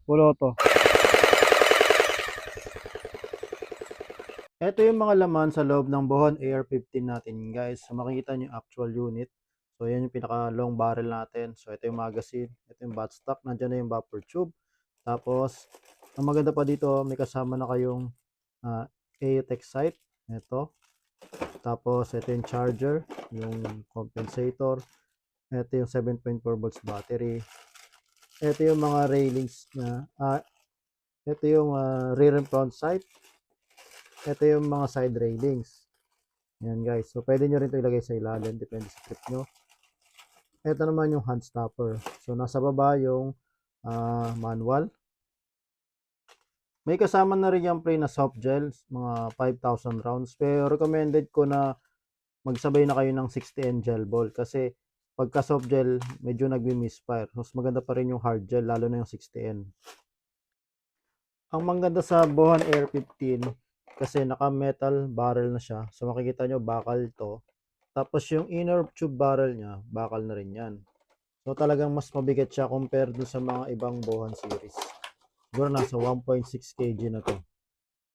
Puluto. Ito yung mga laman sa loob ng Bohon AR-15 natin guys. So makikita nyo yung actual unit. So yan yung pinaka long barrel natin. So ito yung magazine, ito yung buttstock, nandiyan na yung buffer tube. Tapos ang maganda pa dito, may kasama na kayong ATEX sight. Ito. Tapos ito yung charger, yung compensator. Ito yung 7.4 volts battery. Ito yung mga railings na ito yung rear and front sight. Ito yung mga side railings. Yan guys. So pwede nyo rin ito ilagay sa ilalim. Depende sa trip nyo. Ito naman yung hand stopper. So nasa baba yung manual. May kasama na rin yung pre na soft gels. Mga 5,000 rounds. Pero recommended ko na magsabay na kayo ng 60N gel ball. Kasi pagka soft gel, medyo nagmi-misfire. Mas maganda pa rin yung hard gel. Lalo na yung 60N. Ang maganda sa Bohan Air 15 kasi naka-metal barrel na siya. So makikita nyo bakal to. Tapos yung inner tube barrel niya, bakal na rin yan. So talagang mas mabigat siya compared dun sa mga ibang Bohan series. Siguro nasa 1.6 kg na to.